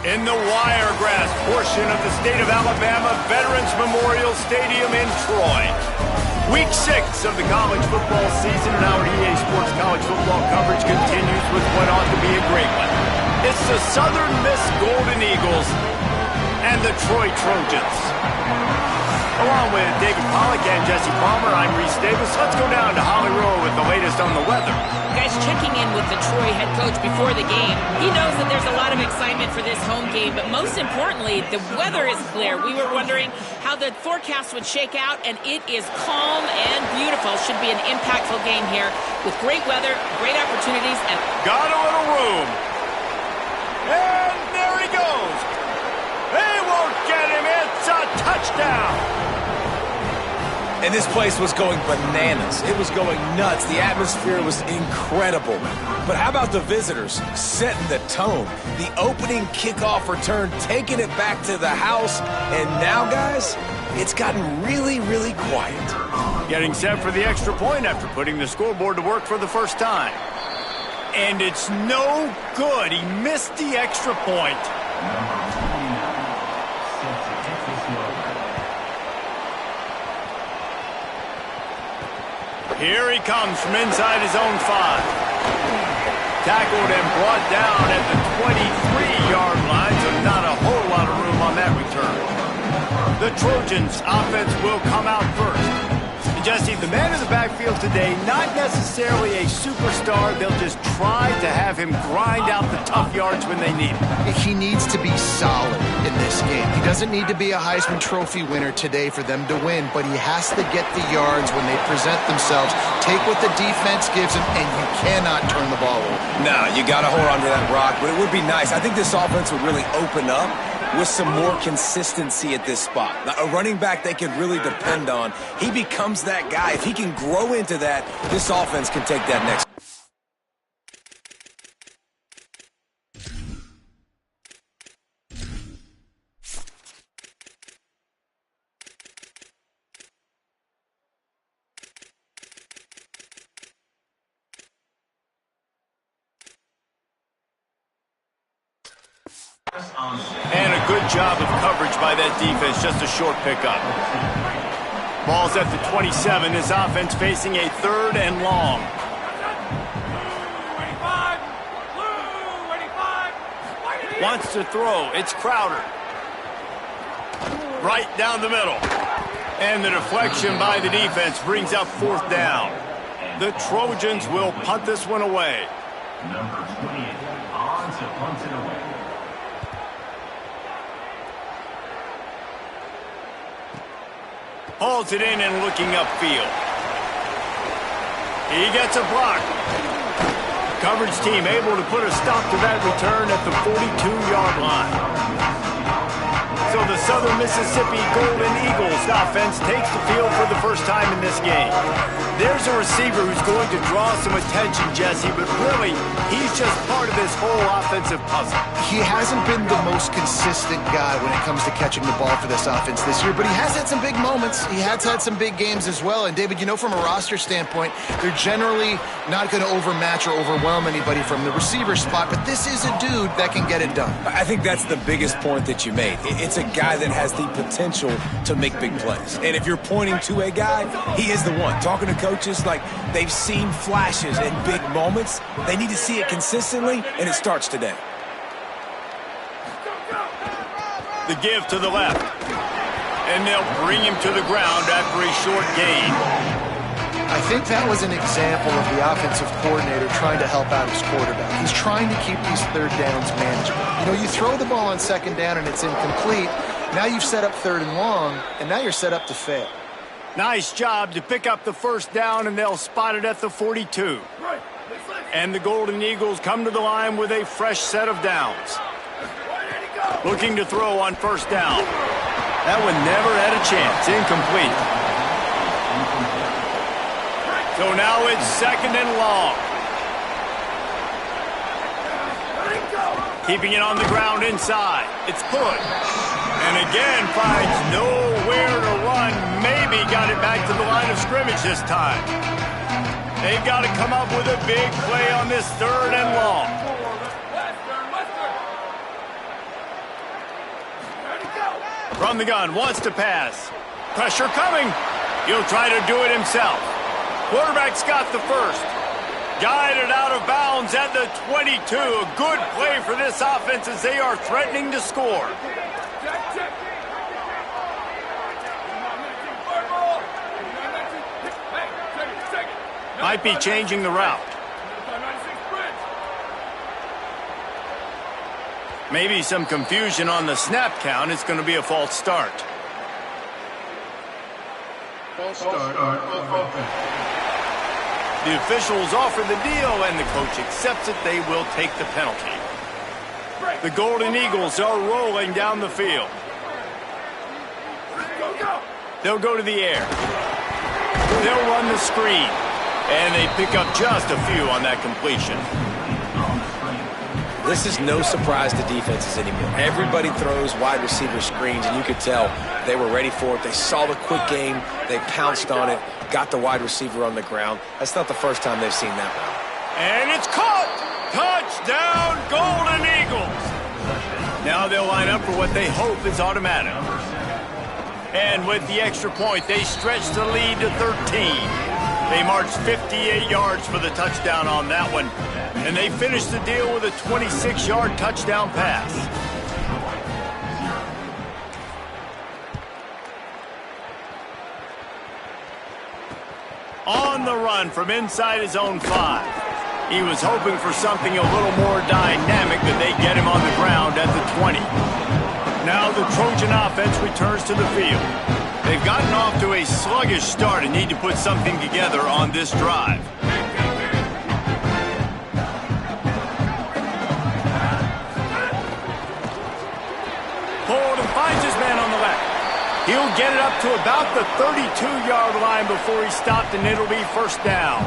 in the Wiregrass portion of the state of Alabama Veterans Memorial Stadium in Troy. Week 6 of the college football season, and our EA Sports college football coverage continues with what ought to be a great one. It's the Southern Miss Golden Eagles and the Troy Trojans. Along with David Pollack and Jesse Palmer, I'm Reese Davis. Let's go down to Holly Rowe with the latest on the weather. Guys, checking in with the Troy head coach before the game. He knows that there's a lot of excitement for this home game, but most importantly, the weather is clear. We were wondering how the forecast would shake out, and it is calm and beautiful. Should be an impactful game here with great weather, great opportunities, and got a little room. And there he goes. They won't get him. It's a touchdown. And this place was going bananas. It was going nuts. The atmosphere was incredible. But how about the visitors setting the tone? The opening kickoff return, taking it back to the house. And now, guys, it's gotten really, really quiet. Getting set for the extra point after putting the scoreboard to work for the first time. And it's no good. He missed the extra point. Here he comes from inside his own 5. Tackled and brought down at the 23-yard line, so not a whole lot of room on that return. The Trojans' offense will come out first. And Jesse, the man in the backfield today, not necessarily a superstar. They'll just try to have him grind out the tough yards when they need it. He needs to be solid in this game. He doesn't need to be a Heisman Trophy winner today for them to win, but he has to get the yards when they present themselves. Take what the defense gives him, and you cannot turn the ball over. No, you got to hold on to that rock, but it would be nice. I think this offense would really open up with some more consistency at this spot. Now, a running back they can really depend on. He becomes that guy. If he can grow into that, this offense can take that next. And a good job of coverage by that defense, just a short pickup. Ball's at the 27, this offense facing a 3rd and long. Wants to throw, it's Crowder. Right down the middle. And the deflection by the defense brings up 4th down. The Trojans will punt this one away. Number 28 on to punt it away. Hauls it in and looking upfield. He gets a block. Coverage team able to put a stop to that return at the 42-yard line. So the Southern Mississippi Golden Eagles offense takes the field for the first time in this game. There's a receiver who's going to draw some attention, Jesse, but really, he's just part of this whole offensive puzzle. He hasn't been the most consistent guy when it comes to catching the ball for this offense this year, but he has had some big moments. He has had some big games as well. And, David, you know, from a roster standpoint, they're generally not going to overmatch or overwhelm anybody from the receiver spot, but this is a dude that can get it done. I think that's the biggest point that you made. It's a guy that has the potential to make big plays. And if you're pointing to a guy, he is the one. Talking to coaches, like, they've seen flashes and big moments. They need to see it consistently, and it starts today. The give to the left. And they'll bring him to the ground after a short gain. I think that was an example of the offensive coordinator trying to help out his quarterback. He's trying to keep these 3rd downs manageable. You know, you throw the ball on 2nd down and it's incomplete. Now you've set up 3rd and long, and now you're set up to fail. Nice job to pick up the 1st down, and they'll spot it at the 42. And the Golden Eagles come to the line with a fresh set of downs. Looking to throw on 1st down. That one never had a chance. Incomplete. So now it's 2nd and long. Keeping it on the ground inside. It's Hood. And again finds nowhere to run. Maybe got it back to the line of scrimmage this time. They've got to come up with a big play on this 3rd and long. From the gun, wants to pass. Pressure coming. He'll try to do it himself. Quarterback's got the first. Guided out of bounds at the 22. A good play for this offense as they are threatening to score. Might be changing the route. Maybe some confusion on the snap count. It's going to be a false start. The officials offer the deal, and the coach accepts it. They will take the penalty. The Golden Eagles are rolling down the field. They'll go to the air. They'll run the screen. And they pick up just a few on that completion. This is no surprise to defenses anymore. Everybody throws wide receiver screens, and you could tell they were ready for it. They saw the quick game. They pounced on it, got the wide receiver on the ground. That's not the first time they've seen that route. And it's caught! Touchdown, Golden Eagles! Now they'll line up for what they hope is automatic. And with the extra point, they stretch the lead to 13. They marched 58 yards for the touchdown on that one. And they finished the deal with a 26-yard touchdown pass. On the run from inside his own 5. He was hoping for something a little more dynamic, but they get him on the ground at the 20. Now the Trojan offense returns to the field. They've gotten off to a sluggish start and need to put something together on this drive. Forward and finds his man on the left. He'll get it up to about the 32-yard line before he stopped, and it'll be first down.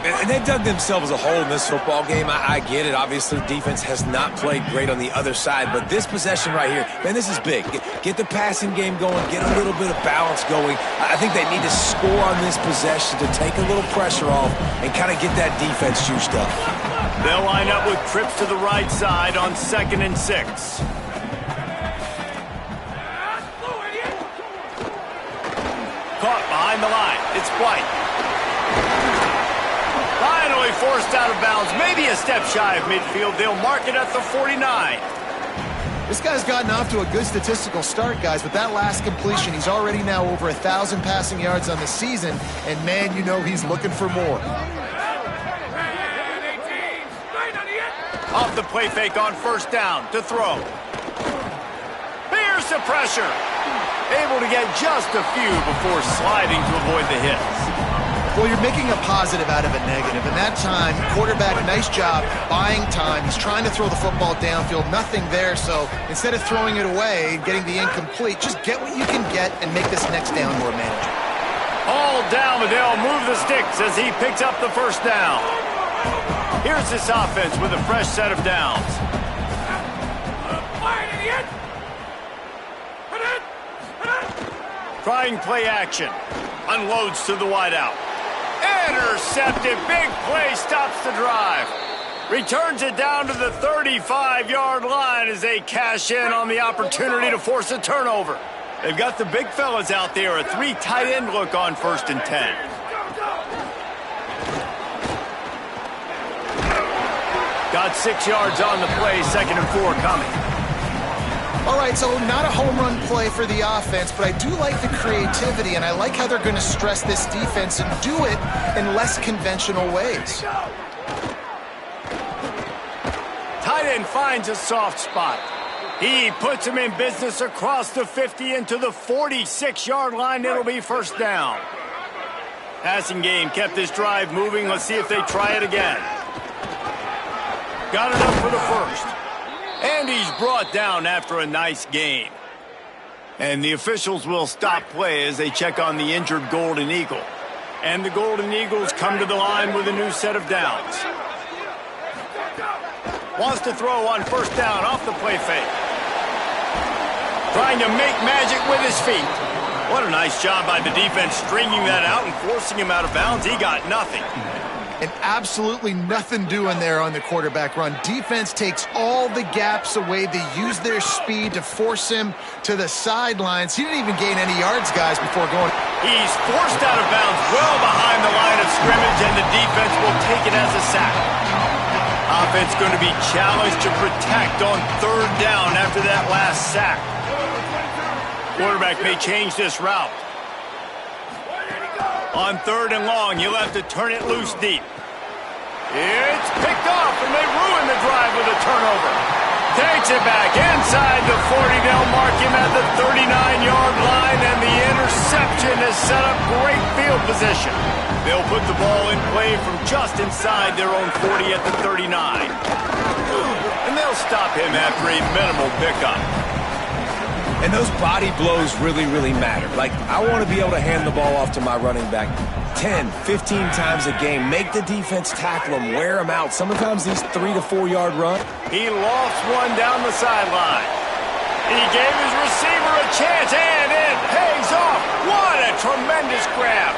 And they dug themselves a hole in this football game. I get it. Obviously, defense has not played great on the other side. But this possession right here, man, this is big. Get the passing game going. Get a little bit of balance going. I think they need to score on this possession to take a little pressure off and kind of get that defense juiced up. They'll line up with trips to the right side on 2nd and 6. Caught behind the line. It's White. Finally forced out of bounds, maybe a step shy of midfield. They'll mark it at the 49. This guy's gotten off to a good statistical start, guys, but that last completion, he's already now over 1,000 passing yards on the season, and man, you know he's looking for more. Off the play fake on first down to throw. Here's the pressure. Able to get just a few before sliding to avoid the hits. Well, you're making a positive out of a negative. And that time, quarterback, nice job buying time. He's trying to throw the football downfield. Nothing there. So instead of throwing it away, getting the incomplete, just get what you can get and make this next down more manageable. All down, but they'll move the sticks as he picks up the first down. Here's this offense with a fresh set of downs. Trying play action. Unloads to the wideout. Intercepted. Big play stops the drive. Returns it down to the 35-yard line as they cash in on the opportunity to force a turnover. They've got the big fellas out there. A 3 tight end look on 1st and 10. Got 6 yards on the play. 2nd and 4 coming. All right, so not a home run play for the offense, but I do like the creativity, and I like how they're going to stress this defense and do it in less conventional ways. Tight end finds a soft spot. He puts him in business across the 50 into the 46-yard line. It'll be first down. Passing game kept this drive moving. Let's see if they try it again. Got it up for the first. And he's brought down after a nice gain. And the officials will stop play as they check on the injured Golden Eagle. And the Golden Eagles come to the line with a new set of downs. Wants to throw on first down off the play fake. Trying to make magic with his feet. What a nice job by the defense stringing that out and forcing him out of bounds. He got nothing. and absolutely nothing doing there on the quarterback run. Defense takes all the gaps away. They use their speed to force him to the sidelines. He didn't even gain any yards, guys, before going. He's forced out of bounds well behind the line of scrimmage, and the defense will take it as a sack. Offense going to be challenged to protect on third down after that last sack. Quarterback may change this route. On third and long, he'll have to turn it loose deep. It's picked off, and they ruin the drive with a turnover. Takes it back inside the 40. They'll mark him at the 39-yard line, and the interception has set up great field position. They'll put the ball in play from just inside their own 40 at the 39. And they'll stop him after a minimal pickup. And those body blows really, really matter. Like, I want to be able to hand the ball off to my running back 10, 15 times a game. Make the defense tackle him, wear him out. Sometimes these 3 to 4 yard run. He lofts one down the sideline. He gave his receiver a chance, and it pays off. What a tremendous grab.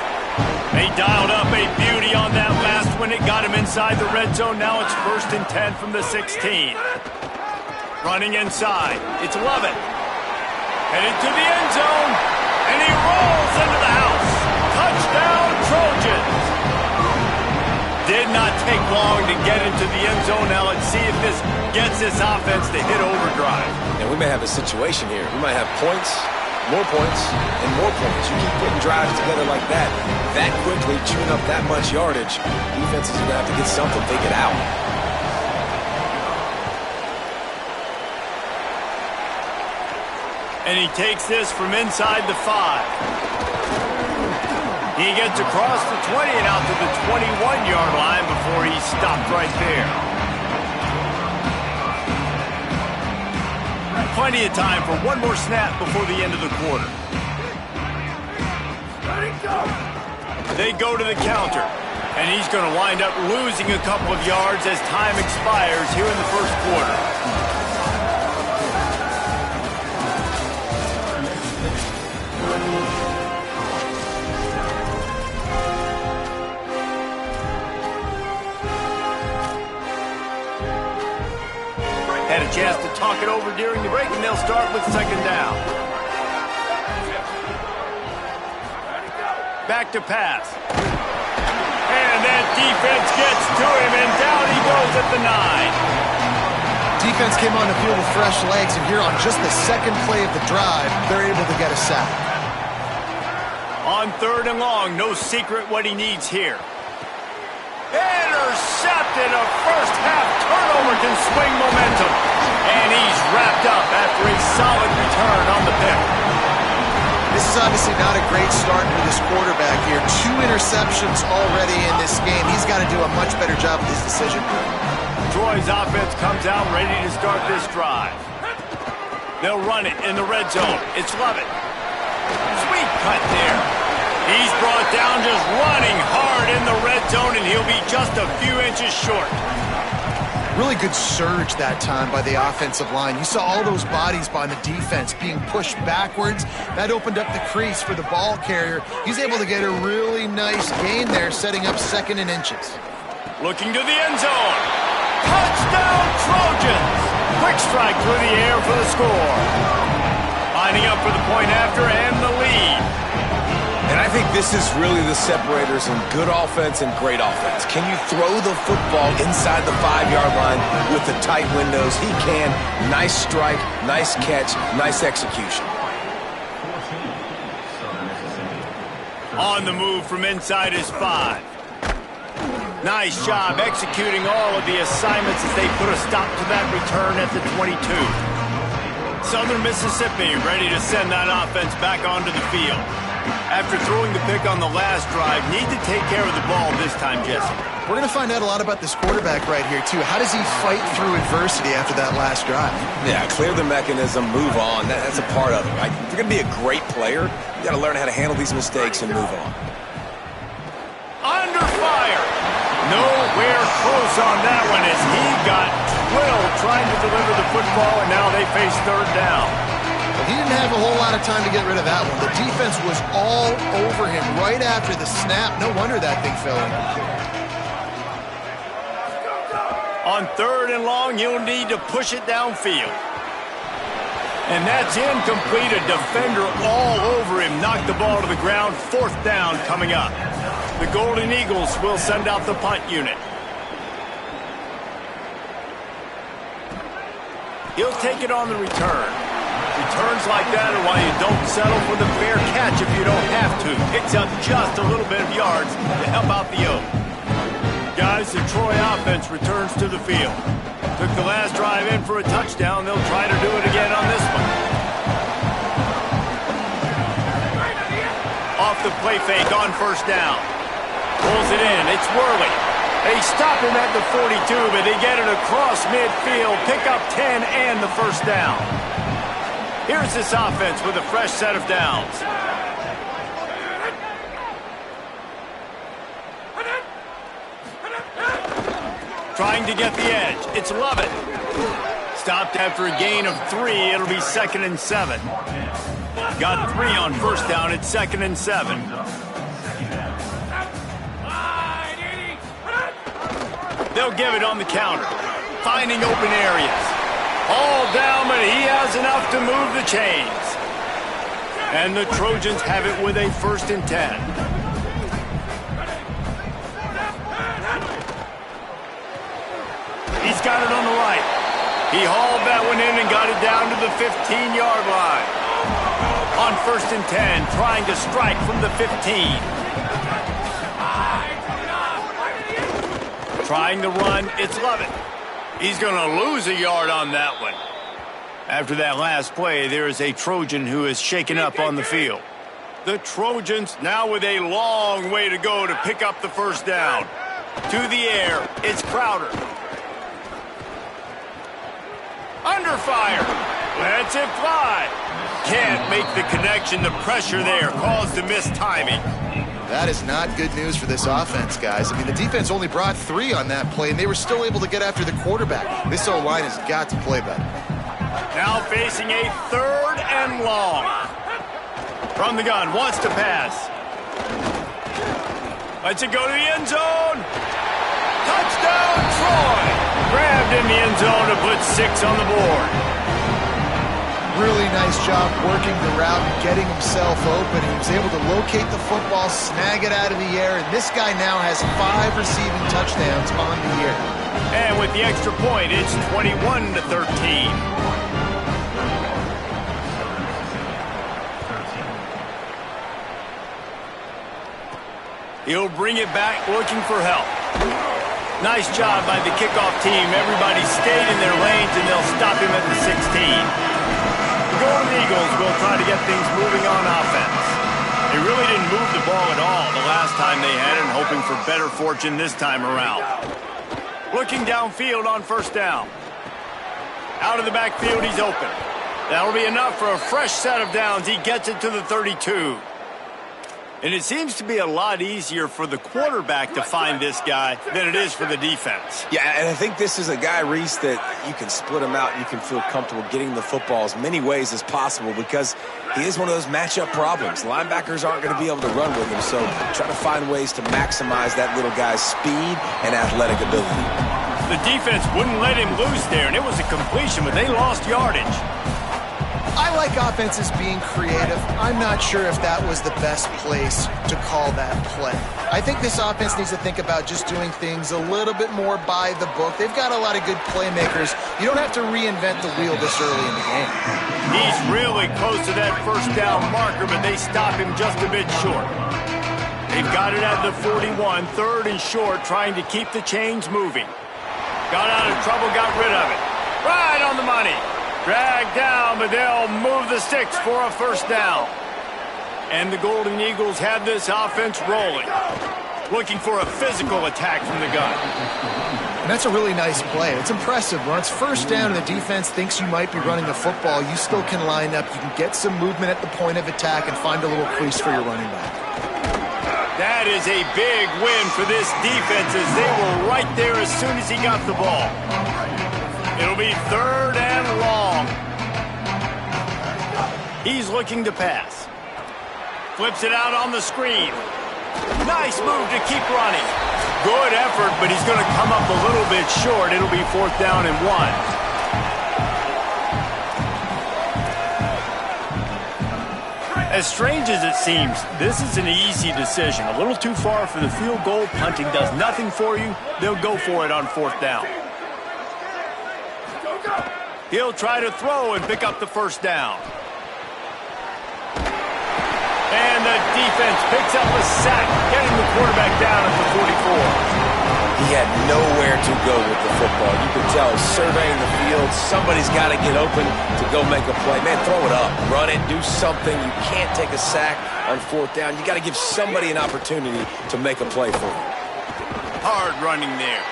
They dialed up a beauty on that last one. It got him inside the red zone. Now it's 1st and 10 from the 16. Running inside. It's Lovett. Headed to the end zone, and he rolls into the house. Touchdown, Trojans. Did not take long to get into the end zone. Now let's see if this gets this offense to hit overdrive. And we may have a situation here. We might have points, more points, and more points. You keep putting drives together like that quickly, chewing up that much yardage, defenses are going to have to get something figured out. And he takes this from inside the 5. He gets across the 20 and out to the 21-yard line before he's stopped right there. Plenty of time for one more snap before the end of the quarter. They go to the counter, and he's going to wind up losing a couple of yards as time expires here in the first quarter. Had a chance to talk it over during the break, and they'll start with 2nd down. Back to pass. And that defense gets to him, and down he goes at the 9. Defense came on the field with fresh legs, and here on just the second play of the drive, they're able to get a sack. On 3rd and long, no secret what he needs here. Intercepted. A first-half turnover can swing momentum. And he's wrapped up after a solid return on the pick. This is obviously not a great start for this quarterback here. 2 interceptions already in this game. He's got to do a much better job with his decision. Troy's offense comes out ready to start this drive. They'll run it in the red zone. It's Lovett. Sweet cut there. He's brought down just running hard in the red zone, and he'll be just a few inches short. Really good surge that time by the offensive line. You saw all those bodies by the defense being pushed backwards. That opened up the crease for the ball carrier. He's able to get a really nice gain there, setting up 2nd and inches. Looking to the end zone. Touchdown, Trojans! Quick strike through the air for the score. Lining up for the point after and the lead. And I think this is really the separators in good offense and great offense. Can you throw the football inside the 5-yard line with the tight windows? He can. Nice strike, nice catch, nice execution. On the move from inside his 5. Nice job executing all of the assignments as they put a stop to that return at the 22. Southern Mississippi ready to send that offense back onto the field. After throwing the pick on the last drive, need to take care of the ball this time, Jesse. We're going to find out a lot about this quarterback right here, too. How does he fight through adversity after that last drive? Yeah, clear the mechanism, move on. That's a part of it, right? If you're going to be a great player, you got to learn how to handle these mistakes and move on. Under fire. Nowhere close on that one as he got drilled trying to deliver the football, and now they face 3rd down. He didn't have a whole lot of time to get rid of that one. The defense was all over him right after the snap. No wonder that thing fell in. On 3rd and long, he'll need to push it downfield. And that's incomplete. A defender all over him. Knocked the ball to the ground. 4th down coming up. The Golden Eagles will send out the punt unit. He'll take it on the return. Returns like that are why you don't settle for the fair catch if you don't have to. Picks up just a little bit of yards to help out the Oak. Guys, the Troy offense returns to the field. Took the last drive in for a touchdown. They'll try to do it again on this one. Off the play fake on 1st down. Pulls it in. It's Worley. They stop him at the 42, but they get it across midfield. Pick up 10 and the 1st down. Here's this offense with a fresh set of downs. Trying to get the edge. It's Lovett. Stopped after a gain of 3. It'll be 2nd and 7. Got 3 on 1st down. It's 2nd and 7. They'll give it on the counter. Finding open areas. All down, but he has enough to move the chains. And the Trojans have it with a 1st and 10. He's got it on the right. He hauled that one in and got it down to the 15-yard line. On 1st and 10, trying to strike from the 15. Trying to run, it's Lovett. He's going to lose a yard on that one. After that last play, there is a Trojan who is shaken up on the field. The Trojans now with a long way to go to pick up the 1st down. To the air, it's Crowder. Under fire. Lets it fly. Can't make the connection. The pressure there caused the missed timing. That is not good news for this offense, guys. I mean, the defense only brought 3 on that play, and they were still able to get after the quarterback. This O-line has got to play better. Now facing a 3rd and long. From the gun, wants to pass. Lets it go to the end zone. Touchdown, Troy. Grabbed in the end zone to put 6 on the board. Really nice job working the route and getting himself open. He was able to locate the football, snag it out of the air, and this guy now has 5 receiving touchdowns on the year. And with the extra point, it's 21-13. He'll bring it back looking for help. Nice job by the kickoff team. Everybody stayed in their lanes, and they'll stop him at the 16. The Golden Eagles will try to get things moving on offense. They really didn't move the ball at all the last time they had it, and hoping for better fortune this time around. Looking downfield on 1st down. Out of the backfield, he's open. That'll be enough for a fresh set of downs. He gets it to the 32. And it seems to be a lot easier for the quarterback to find this guy than it is for the defense. Yeah, and I think this is a guy, Reese, that you can split him out and you can feel comfortable getting the football as many ways as possible because he is one of those matchup problems. Linebackers aren't going to be able to run with him, so try to find ways to maximize that little guy's speed and athletic ability. The defense wouldn't let him loose there, and it was a completion, but they lost yardage. I like offenses being creative. I'm not sure if that was the best place to call that play. I think this offense needs to think about just doing things a little bit more by the book. They've got a lot of good playmakers. You don't have to reinvent the wheel this early in the game. He's really close to that 1st down marker, but they stop him just a bit short. They've got it at the 41, 3rd and short, trying to keep the chains moving. Got out of trouble, got rid of it. Right on the money. Dragged down, but they'll move the sticks for a 1st down. And the Golden Eagles have this offense rolling. Looking for a physical attack from the gun. And that's a really nice play. It's impressive. When it's 1st down and the defense thinks you might be running the football, you still can line up. You can get some movement at the point of attack and find a little crease for your running back. That is a big win for this defense as they were right there as soon as he got the ball. It'll be 3rd and long. He's looking to pass. Flips it out on the screen. Nice move to keep running. Good effort, but he's going to come up a little bit short. It'll be 4th down and 1. As strange as it seems, this is an easy decision. A little too far for the field goal. Punting does nothing for you. They'll go for it on 4th down. He'll try to throw and pick up the 1st down. And the defense picks up a sack, getting the quarterback down at the 44. He had nowhere to go with the football. You could tell, surveying the field, somebody's got to get open to go make a play. Man, throw it up, run it, do something. You can't take a sack on 4th down. You got to give somebody an opportunity to make a play for him. Hard running there.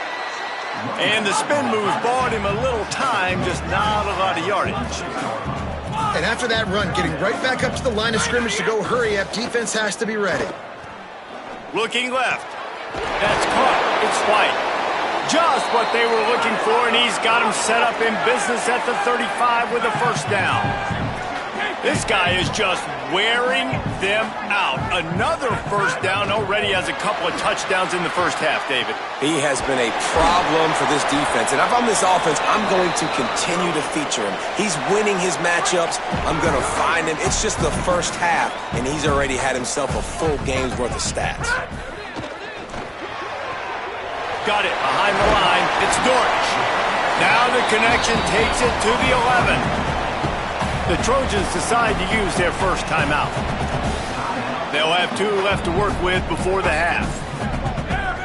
And the spin move bought him a little time, just not a lot of yardage. And after that run, getting right back up to the line of scrimmage to go hurry up, defense has to be ready. Looking left. That's caught. It's White. Just what they were looking for, and he's got him set up in business at the 35 with a 1st down. This guy is just wearing them out. Another 1st down, already has a couple of touchdowns in the 1st half, David. He has been a problem for this defense, and if I'm this offense, I'm going to continue to feature him. He's winning his matchups. I'm going to find him. It's just the 1st half, and he's already had himself a full game's worth of stats. Got it behind the line. It's Dortch. Now the connection takes it to the 11. The Trojans decide to use their 1st timeout. They'll have 2 left to work with before the half.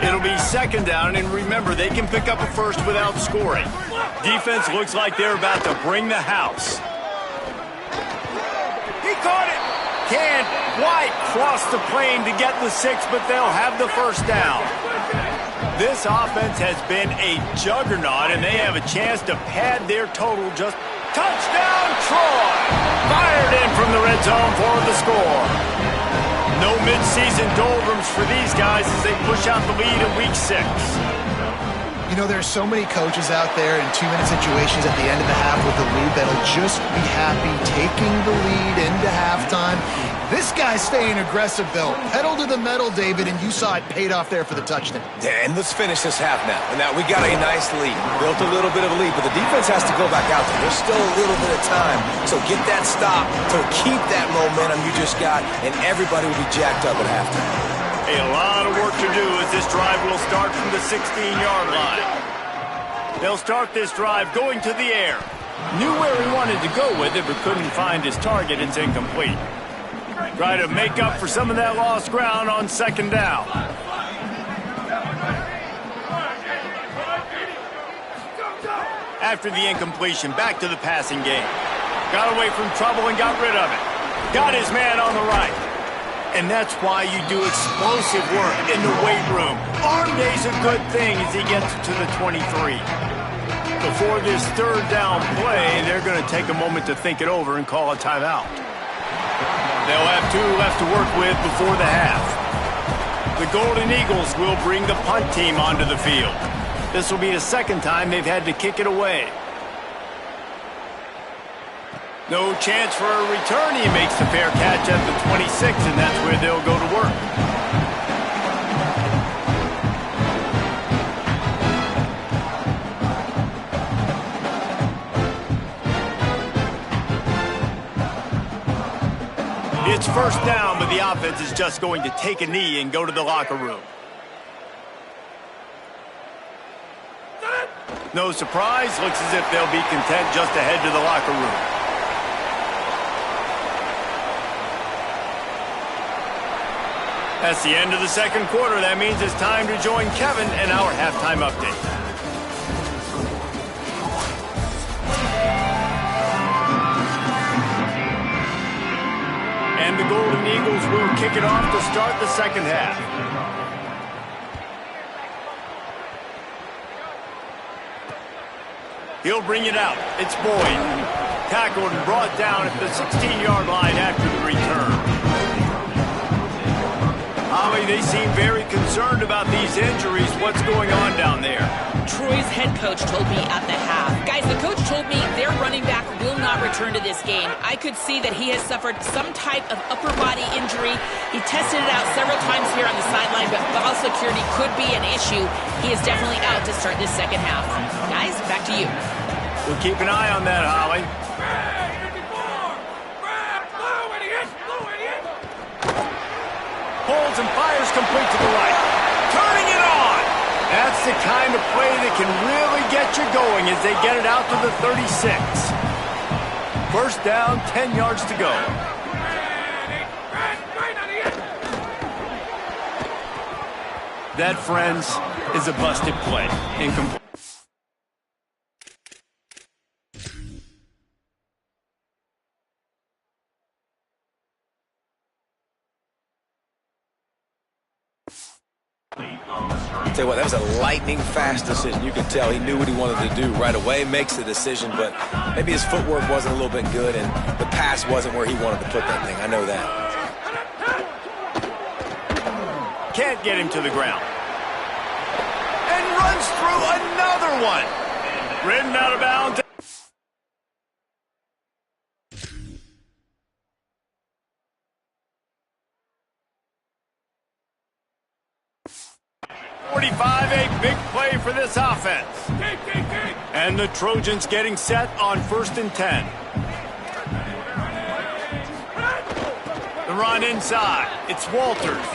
It'll be 2nd down, and remember, they can pick up a 1st without scoring. Defense looks like they're about to bring the house. He caught it. Can White cross the plane to get the 6, but they'll have the 1st down. This offense has been a juggernaut, and they have a chance to pad their total. Just touchdown, Troy! Fired in from the red zone for the score. No midseason doldrums for these guys as they push out the lead in Week 6. You know, there's so many coaches out there in 2-minute situations at the end of the half with the lead that'll just be happy taking the lead into halftime. This guy's staying aggressive, though. Pedal to the metal, David, and you saw it paid off there for the touchdown. And let's finish this half now. And now we got a nice lead. Built a little bit of a lead, but the defense has to go back out there. There's still a little bit of time. So get that stop to keep that momentum you just got, and everybody will be jacked up at halftime. A lot of work to do as this drive will start from the 16-yard line. They'll start this drive going to the air. Knew where he wanted to go with it, but couldn't find his target. It's incomplete. Try to make up for some of that lost ground on 2nd down. After the incompletion, back to the passing game. Got away from trouble and got rid of it. Got his man on the right. And that's why you do explosive work in the weight room. Arm day's a good thing as he gets to the 23. Before this 3rd down play, they're going to take a moment to think it over and call a timeout. They'll have 2 left to work with before the half. The Golden Eagles will bring the punt team onto the field. This will be the 2nd time they've had to kick it away. No chance for a return. He makes the fair catch at the 26, and that's where they'll go to work. It's 1st down, but the offense is just going to take a knee and go to the locker room. No surprise. Looks as if they'll be content just to head to the locker room. That's the end of the 2nd quarter. That means it's time to join Kevin in our halftime update. And the Golden Eagles will kick it off to start the 2nd half. He'll bring it out. It's Boyd. Tackled and brought down at the 16-yard line after the return. Holly, they seem very concerned about these injuries. What's going on down there? Troy's head coach told me at the half. Guys, the coach told me their running back will not return to this game. I could see that he has suffered some type of upper body injury injury. He tested it out several times here on the sideline, but ball security could be an issue. He is definitely out to start this second half. Guys, back to you. We'll keep an eye on that, Holly. Holds and fires complete to the right. Turning it on. That's the kind of play that can really get you going as they get it out to the 36. First down, 10 yards to go. That, friends, is a busted play. Incomplete. Tell you what, that was a lightning-fast decision. You could tell he knew what he wanted to do right away, makes the decision, but maybe his footwork wasn't a little bit good, and the pass wasn't where he wanted to put that thing. I know that. Can't get him to the ground. And runs through another one. Ridden out of bounds. A big play for this offense. And the Trojans getting set on 1st and 10. The run inside. It's Walters.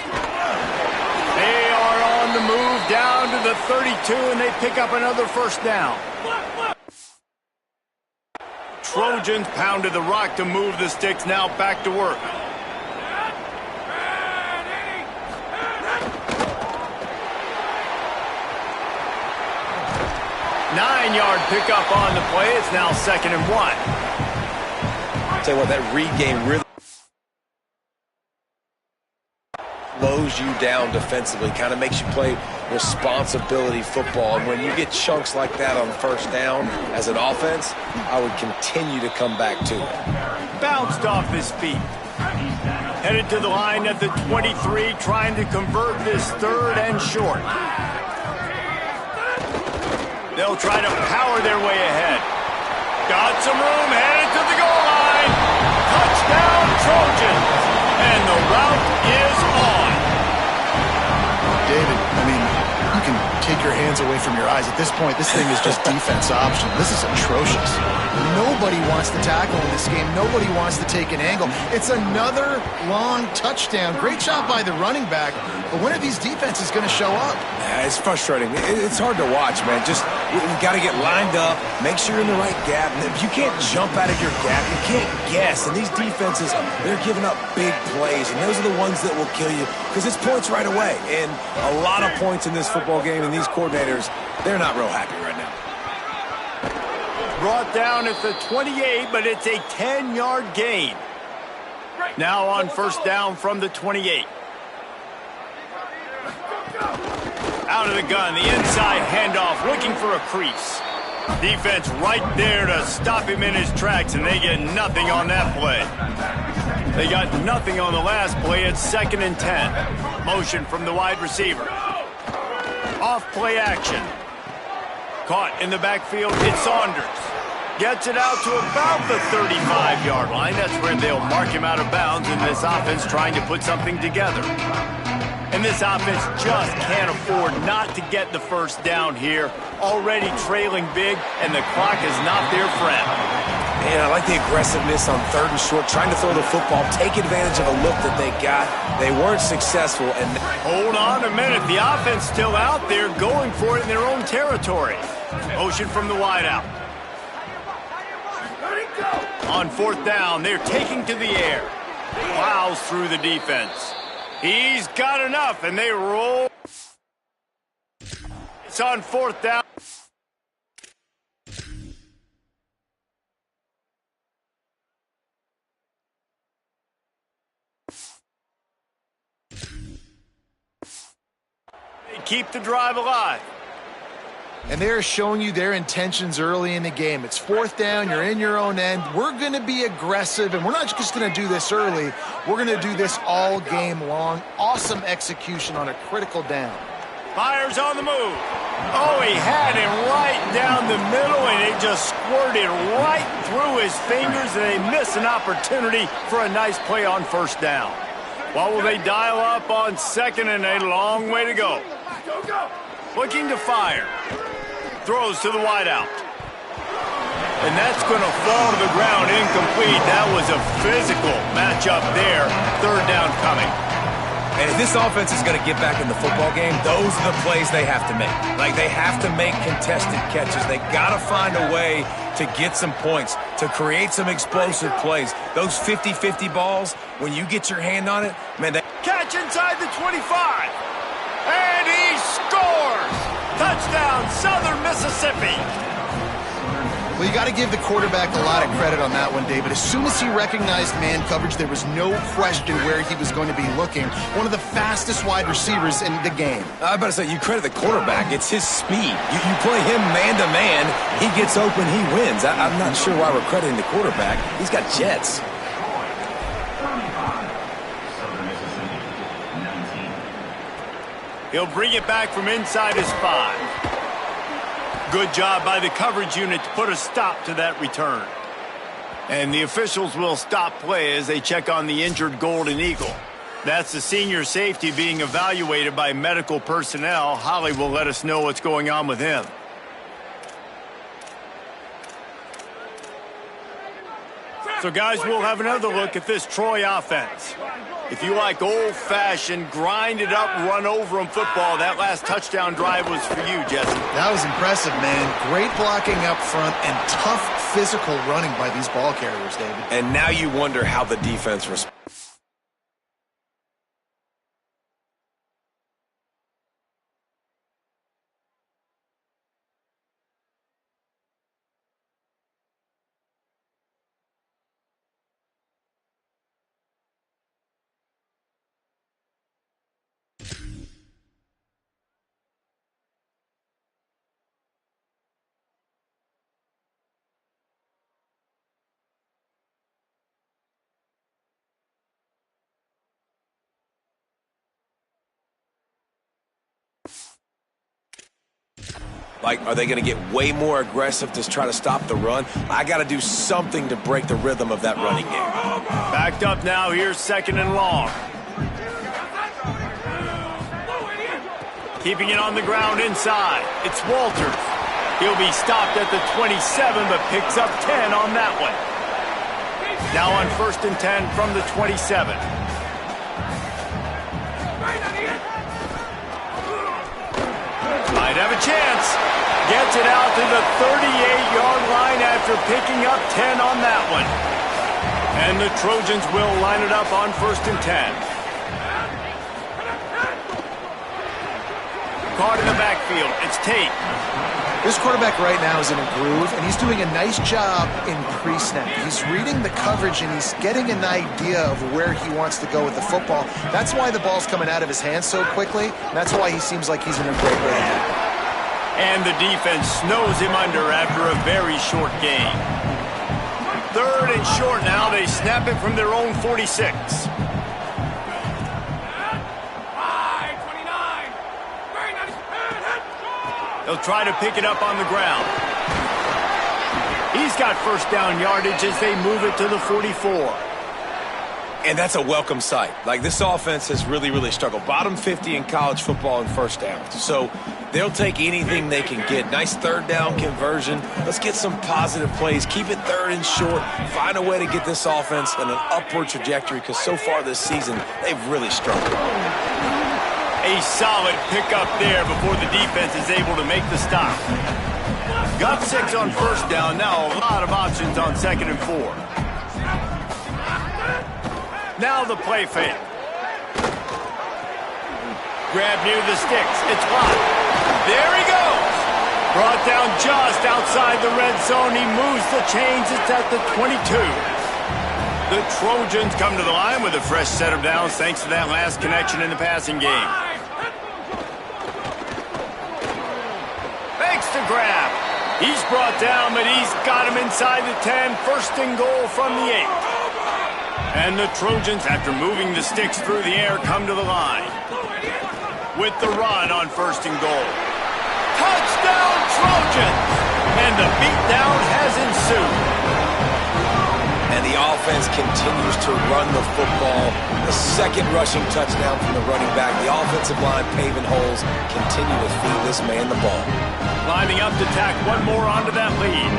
They are on the move down to the 32, and they pick up another first down. Trojans pounded the rock to move the sticks, now back to work. Nine-yard pickup on the play. It's now 2nd and 1. Tell you what, that read game really slows you down defensively, kind of makes you play responsibility football. And when you get chunks like that on first down as an offense, I would continue to come back to it. Bounced off his feet. Headed to the line at the 23, trying to convert this 3rd and short. They'll try to power their way ahead. Got some room, headed to the goal line. Touchdown, Trojans. And the route is on. David, I mean, you can take your hands away from your eyes. At this point, this thing is just defense option. This is atrocious. Nobody wants to tackle in this game. Nobody wants to take an angle. It's another long touchdown. Great job by the running back. But when are these defenses going to show up? Yeah, it's frustrating. It's hard to watch, man. Just, you got to get lined up, make sure you're in the right gap. And if you can't jump out of your gap, you can't guess. And these defenses, they're giving up big plays. And those are the ones that will kill you because it's points right away. And a lot of points in this football game, and these coordinators, they're not real happy right now. Brought down at the 28, but it's a 10-yard gain. Now on first down from the 28. Out of the gun, the inside handoff, looking for a crease. Defense right there to stop him in his tracks, and they get nothing on that play. They got nothing on the last play. It's 2nd and 10. Motion from the wide receiver. Off play action. Caught in the backfield, it's Saunders. Gets it out to about the 35-yard line. That's where they'll mark him out of bounds, and this offense trying to put something together. And this offense just can't afford not to get the first down here. Already trailing big, and the clock is not their friend. Man, I like the aggressiveness on 3rd and short, trying to throw the football, take advantage of a look that they got. They weren't successful. And hold on a minute. The offense still out there going for it in their own territory. Motion from the wideout. On 4th down, they're taking to the air. Plows through the defense. He's got enough, and they roll. It's on 4th down. They keep the drive alive. And they're showing you their intentions early in the game. It's 4th down. You're in your own end. We're going to be aggressive, and we're not just going to do this early. We're going to do this all game long. Awesome execution on a critical down. Fires on the move. Oh, he had him right down the middle, and it just squirted right through his fingers, and they miss an opportunity for a nice play on first down. What will they dial up on second and a long way to go? Looking to fire. Throws to the wideout. And that's going to fall to the ground incomplete. That was a physical matchup there. Third down coming. And if this offense is going to get back in the football game, those are the plays they have to make. Like, they have to make contested catches. They got to find a way to get some points, to create some explosive plays. Those 50-50 balls, when you get your hand on it, man, they... Catch inside the 25. And he scores! Touchdown, Southern Mississippi. Well, you got to give the quarterback a lot of credit on that one, David. As soon as he recognized man coverage, there was no question where he was going to be looking. One of the fastest wide receivers in the game. I was about to say, you credit the quarterback. It's his speed. You play him man-to-man, he gets open, he wins. I'm not sure why we're crediting the quarterback. He's got jets. He'll bring it back from inside his 5. Good job by the coverage unit to put a stop to that return. And the officials will stop play as they check on the injured Golden Eagle. That's the senior safety being evaluated by medical personnel. Holly will let us know what's going on with him. So, guys, we'll have another look at this Troy offense. If you like old-fashioned, grind-it-up, run-over-'em football, that last touchdown drive was for you, Jesse. That was impressive, man. Great blocking up front and tough physical running by these ball carriers, David. And now you wonder how the defense responds. Like, are they going to get way more aggressive to try to stop the run? I got to do something to break the rhythm of that running game. Backed up now. Here's second and long. Keeping it on the ground inside. It's Walters. He'll be stopped at the 27, but picks up 10 on that one. Now on 1st and 10 from the 27. Might have a chance. Gets it out to the 38-yard line after picking up 10 on that one. And the Trojans will line it up on 1st and 10. Caught in the backfield. It's Tate. This quarterback right now is in a groove, and he's doing a nice job in pre-snap. He's reading the coverage, and he's getting an idea of where he wants to go with the football. That's why the ball's coming out of his hands so quickly. That's why he seems like he's in a great way. And the defense snows him under after a very short gain. 3rd and short now. They snap it from their own 46. They'll try to pick it up on the ground. He's got 1st down yardage as they move it to the 44. And that's a welcome sight. Like, this offense has really struggled. Bottom 50 in college football in 1st downs. So they'll take anything they can get. Nice 3rd down conversion. Let's get some positive plays. Keep it 3rd and short. Find a way to get this offense in an upward trajectory, because so far this season, they've really struggled. A solid pickup there before the defense is able to make the stop. Got 6 on 1st down. Now a lot of options on 2nd and 4. Now the play fake. Grab near the sticks. It's blocked. There he goes. Brought down just outside the red zone. He moves the chains. It's at the 22. The Trojans come to the line with a fresh set of downs thanks to that last connection in the passing game. Fakes to grab. He's brought down, but he's got him inside the 10. 1st and goal from the 8. And the Trojans, after moving the sticks through the air, come to the line. With the run on 1st and goal. Touchdown, Trojans! And the beatdown has ensued. And the offense continues to run the football. The second rushing touchdown from the running back. The offensive line paving holes. Continue to feed this man the ball. Lining up to tack one more onto that lead.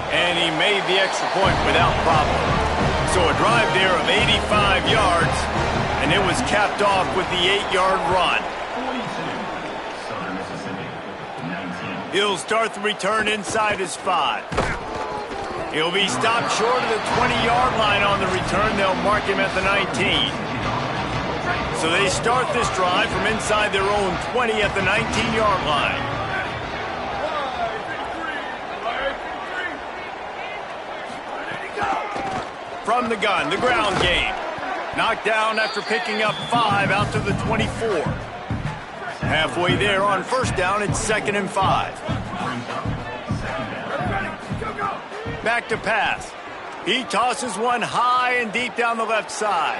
And he made the extra point without problem. So a drive there of 85 yards, and it was capped off with the 8-yard run. 42, Southern Mississippi, 19. He'll start the return inside his 5. He'll be stopped short of the 20-yard line on the return. They'll mark him at the 19. So they start this drive from inside their own 20 at the 19-yard line. From the gun, the ground game. Knocked down after picking up 5 out to the 24. Halfway there on first down, it's 2nd and 5. Back to pass. He tosses one high and deep down the left side.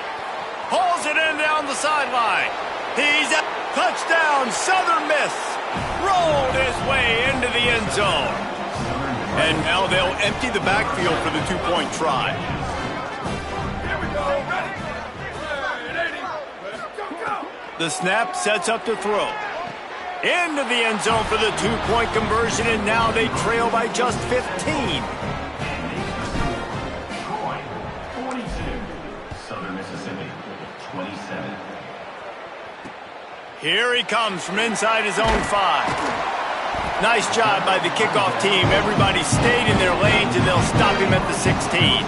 Hauls it in down the sideline. He's a touchdown, Southern Miss. Rolled his way into the end zone. And now they'll empty the backfield for the 2-point try. The snap sets up to throw. Into the end zone for the 2-point conversion, and now they trail by just 15. 42, Southern Mississippi, 27. Here he comes from inside his own 5. Nice job by the kickoff team. Everybody stayed in their lanes, and they'll stop him at the 16.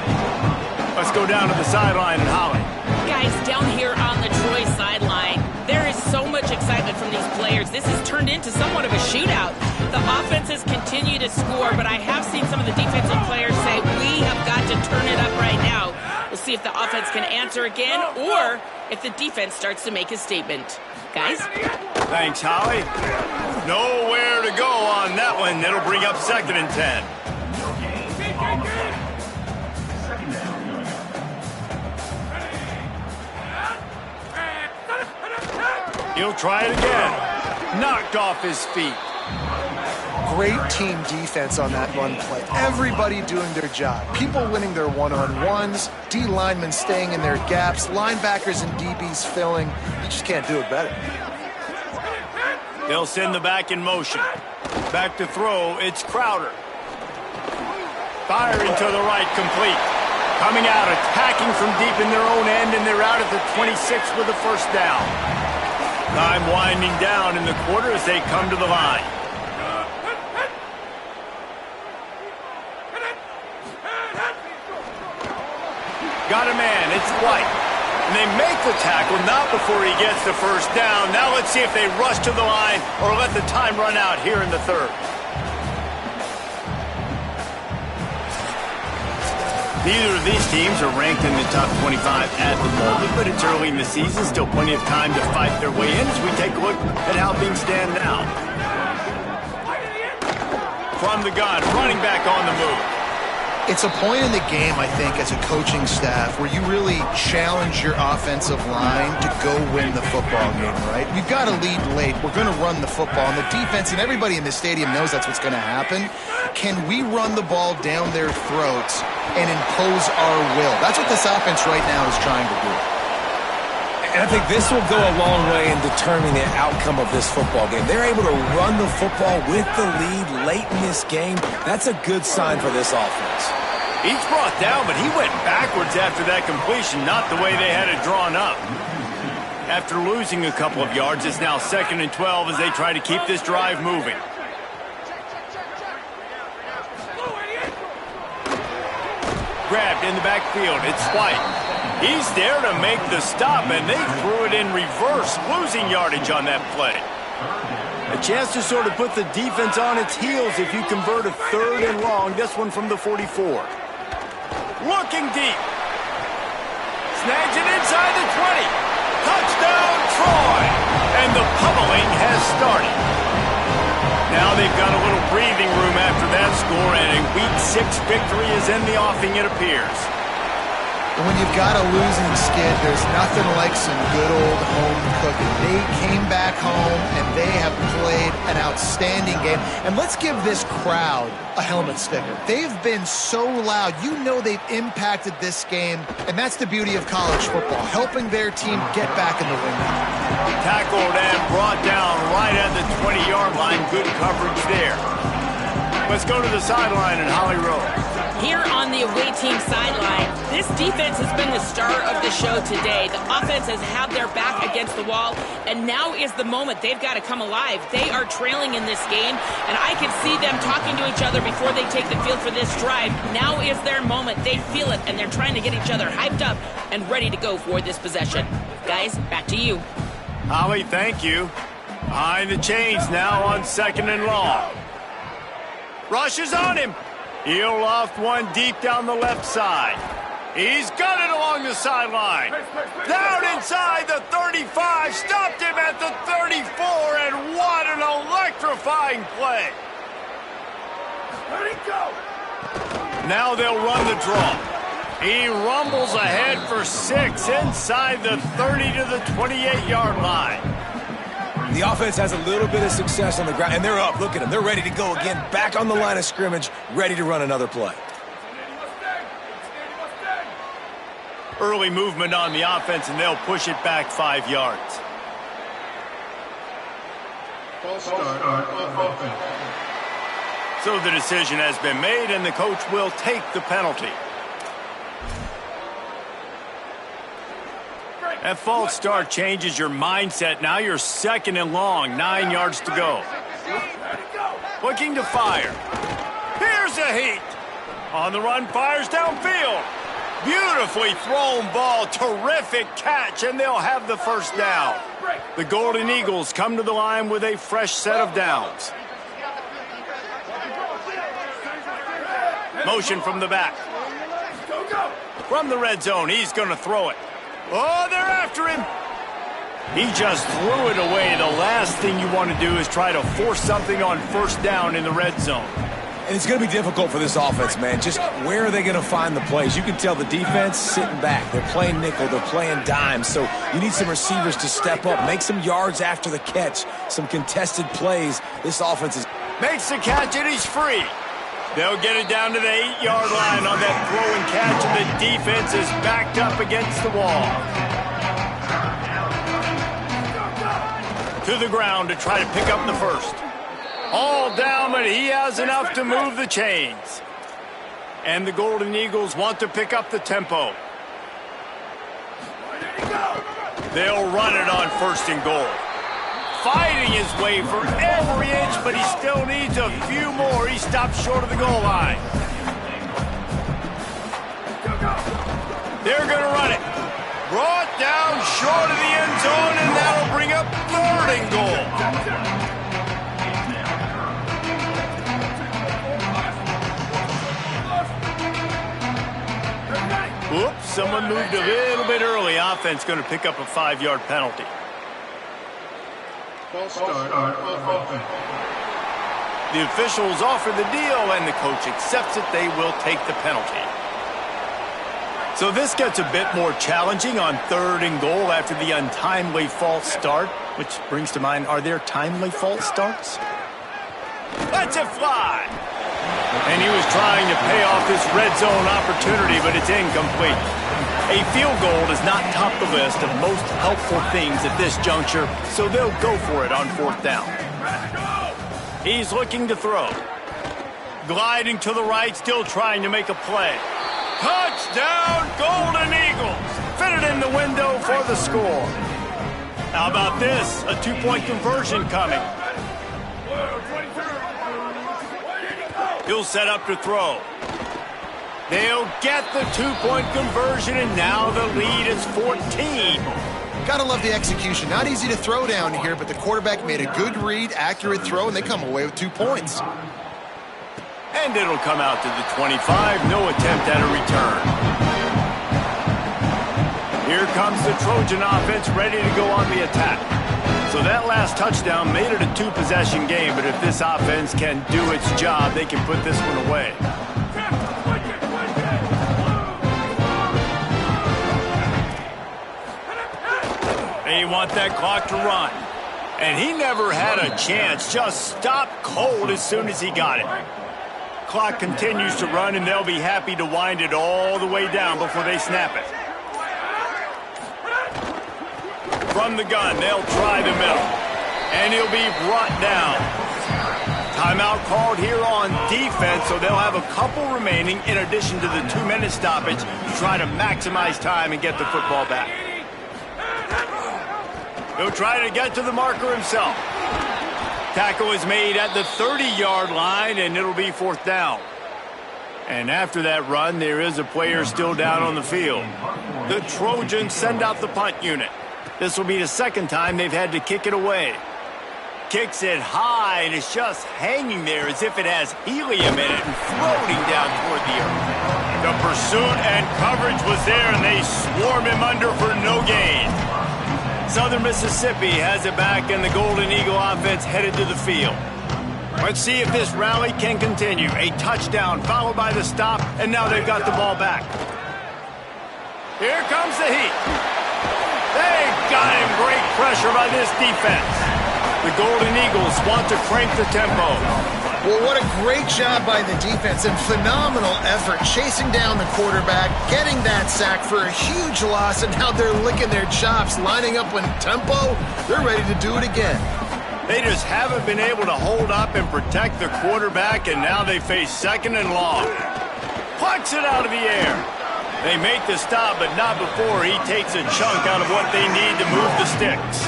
Let's go down to the sideline and Holly. Guys, down here on the Troy sideline, there is so much excitement from these players. This has turned into somewhat of a shootout. The offenses continue to score, but I have seen some of the defensive players say, we have got to turn it up right now. We'll see if the offense can answer again or if the defense starts to make a statement. Guys? Thanks, Holly. Nowhere to go on that one. It'll bring up 2nd and 10. He'll try it again. Knocked off his feet. Great team defense on that run play. Everybody doing their job. People winning their one-on-ones, D linemen staying in their gaps, linebackers and DBs filling. You just can't do it better. They'll send the back in motion. Back to throw, it's Crowder. Firing to the right, complete. Coming out, attacking from deep in their own end, and they're out at the 26 with the first down. Time winding down in the quarter as they come to the line. Got a man, it's White. And they make the tackle, not before he gets the first down. Now let's see if they rush to the line or let the time run out here in the 3rd. Neither of these teams are ranked in the top 25 at the moment, but it's early in the season. Still plenty of time to fight their way in as we take a look at how things stand now. From the gun, running back on the move. It's a point in the game, I think, as a coaching staff where you really challenge your offensive line to go win the football game, right? We've got to lead late. We're going to run the football. And the defense and everybody in the stadium knows that's what's going to happen. Can we run the ball down their throats and impose our will? That's what this offense right now is trying to do. And I think this will go a long way in determining the outcome of this football game. They're able to run the football with the lead late in this game. That's a good sign for this offense. He's brought down, but he went backwards after that completion, not the way they had it drawn up. After losing a couple of yards, it's now 2nd and 12 as they try to keep this drive moving. Grabbed in the backfield, it's White. He's there to make the stop, and they threw it in reverse, losing yardage on that play. A chance to sort of put the defense on its heels if you convert a 3rd and long. This one from the 44. Looking deep. Snags it inside the 20. Touchdown, Troy! And the pummeling has started. Now they've got a little breathing room after that score, and a Week 6 victory is in the offing, it appears. And when you've got a losing skid, there's nothing like some good old home cooking. They came back home, and they have played an outstanding game. And let's give this crowd a helmet sticker. They've been so loud. You know they've impacted this game, and that's the beauty of college football, helping their team get back in the win. Tackled and brought down right at the 20-yard line. Good coverage there. Let's go to the sideline in Holly Rowe. Here on the away team sideline, this defense has been the star of the show today. The offense has had their back against the wall, and now is the moment. They've got to come alive. They are trailing in this game, and I can see them talking to each other before they take the field for this drive. Now is their moment. They feel it, and they're trying to get each other hyped up and ready to go for this possession. Guys, back to you. Holly, thank you. Behind the chains now on 2nd and long. Rush is on him. He'll loft one deep down the left side. He's got it along the sideline. Down inside the 35. Stopped him at the 34, and what an electrifying play. Let it go. Now they'll run the draw. He rumbles ahead for 6 inside the 30 to the 28-yard line. The offense has a little bit of success on the ground, and they're up. Look at them. They're ready to go again, back on the line of scrimmage, ready to run another play. Early movement on the offense, and they'll push it back 5 yards. So the decision has been made, and the coach will take the penalty. That false start changes your mindset. Now you're 2nd and long, 9 yards to go. Looking to fire. Here's a heat. On the run, fires downfield. Beautifully thrown ball. Terrific catch, and they'll have the first down. The Golden Eagles come to the line with a fresh set of downs. Motion from the back. From the red zone, he's going to throw it. Oh, they're after him. He just threw it away. The last thing you want to do is try to force something on first down in the red zone. And it's going to be difficult for this offense, man. Just where are they going to find the plays? You can tell the defense sitting back. They're playing nickel. They're playing dime. So you need some receivers to step up, make some yards after the catch, some contested plays. This offense is... Makes the catch, and he's free. They'll get it down to the 8-yard line on that throw and catch, and the defense is backed up against the wall. To the ground to try to pick up the first. All down, but he has enough to move the chains. And the Golden Eagles want to pick up the tempo. They'll run it on 1st and goal. Fighting his way for every inch, but he still needs a few more. He stops short of the goal line. They're going to run it. Brought down short of the end zone, and that'll bring up 3rd and goal. Oops, someone moved a little bit early. Offense going to pick up a 5-yard penalty. The officials offer the deal, and the coach accepts it. They will take the penalty. So this gets a bit more challenging on 3rd and goal after the untimely false start, which brings to mind, are there timely false starts? Let's it fly! And he was trying to pay off this red zone opportunity, but it's incomplete. A field goal does not top the list of most helpful things at this juncture, so they'll go for it on 4th down. He's looking to throw. Gliding to the right, still trying to make a play. Touchdown, Golden Eagles! Fitted in the window for the score. How about this? A 2-point conversion coming. He'll set up to throw. They'll get the 2-point conversion, and now the lead is 14. Gotta love the execution. Not easy to throw down here, but the quarterback made a good read, accurate throw, and they come away with 2 points. And it'll come out to the 25. No attempt at a return. Here comes the Trojan offense ready to go on the attack. So that last touchdown made it a 2-possession game, but if this offense can do its job, they can put this one away. want that clock to run. And he never had a chance, just stopped cold as soon as he got it. Clock continues to run, and they'll be happy to wind it all the way down before they snap it. From the gun, they'll try the middle, and he'll be brought down. Timeout called here on defense, so they'll have a couple remaining in addition to the 2-minute stoppage to try to maximize time and get the football back. He'll try to get to the marker himself. Tackle is made at the 30-yard line, and it'll be 4th down. And after that run, there is a player still down on the field. The Trojans send out the punt unit. This will be the second time they've had to kick it away. Kicks it high, and it's just hanging there as if it has helium in it and floating down toward the earth. The pursuit and coverage was there, and they swarm him under for no gain. Southern Mississippi has it back, and the Golden Eagle offense headed to the field. Let's see if this rally can continue. A touchdown followed by the stop, and now they've got the ball back. Here comes the heat. They've got him. Great pressure by this defense. The Golden Eagles want to crank the tempo. Well, what a great job by the defense and phenomenal effort chasing down the quarterback, getting that sack for a huge loss, and now they're licking their chops, lining up in tempo. They're ready to do it again. They just haven't been able to hold up and protect the quarterback, and now they face 2nd and long. Plucks it out of the air. They make the stop, but not before he takes a chunk out of what they need to move the sticks.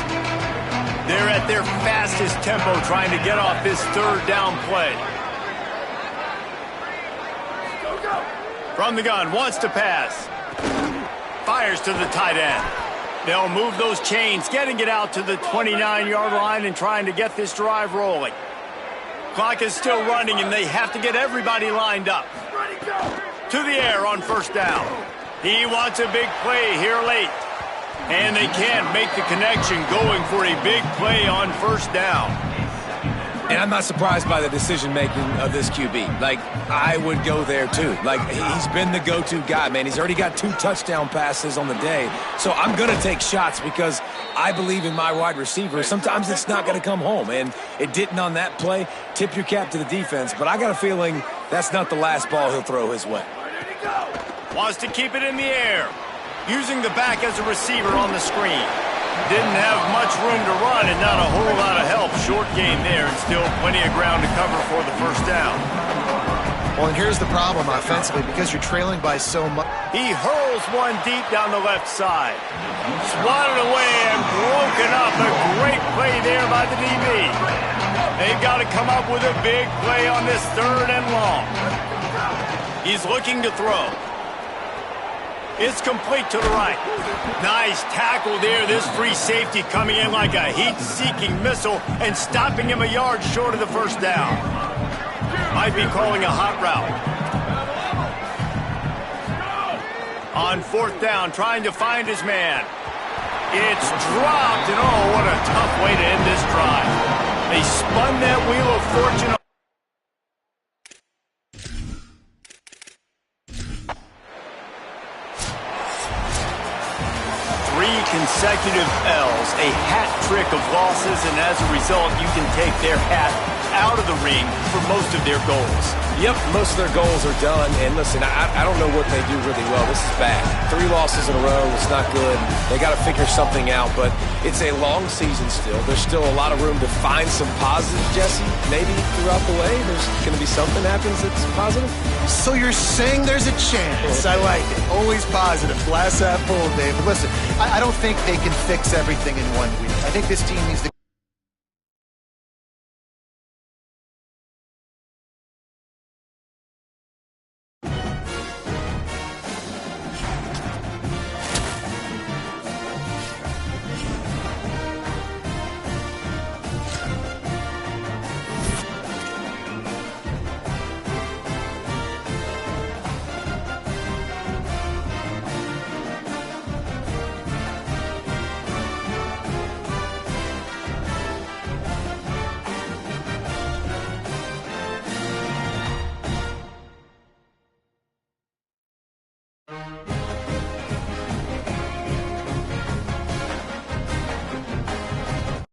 They're at their fastest tempo trying to get off this 3rd down play. From the gun, wants to pass. Fires to the tight end. They'll move those chains, getting it out to the 29-yard line and trying to get this drive rolling. Clock is still running, and they have to get everybody lined up. To the air on 1st down. He wants a big play here late. And they can't make the connection, going for a big play on 1st down. And I'm not surprised by the decision-making of this QB. Like, I would go there, too. Like, he's been the go-to guy, man. He's already got 2 touchdown passes on the day. So I'm going to take shots because I believe in my wide receiver. Sometimes it's not going to come home, and it didn't on that play. Tip your cap to the defense, but I got a feeling that's not the last ball he'll throw his way. Wants to keep it in the air. Using the back as a receiver on the screen. Didn't have much room to run and not a whole lot of help. Short gain there and still plenty of ground to cover for the 1st down. Well, and here's the problem offensively, because you're trailing by so much. He hurls one deep down the left side. Swatted away and broken up. A great play there by the DB. They've got to come up with a big play on this 3rd and long. He's looking to throw. It's complete to the right. Nice tackle there. This free safety coming in like a heat-seeking missile and stopping him a yard short of the 1st down. Might be calling a hot route. On 4th down, trying to find his man. It's dropped, and oh, what a tough way to end this drive. They spun that wheel of fortune. Consecutive L's, a hat trick of losses, and as a result, you can take their hat out of the ring for most of their goals. Yep, most of their goals are done, and listen, I don't know what they do really well. This is bad. 3 losses in a row. It's not good. They got to figure something out, but it's a long season still. There's still a lot of room to find some positive, Jesse. Maybe throughout the way, there's going to be something happens that's positive. So you're saying there's a chance. I like it. Always positive. Glass half full, David. Listen, I don't think they can fix everything in 1 week. I think this team needs to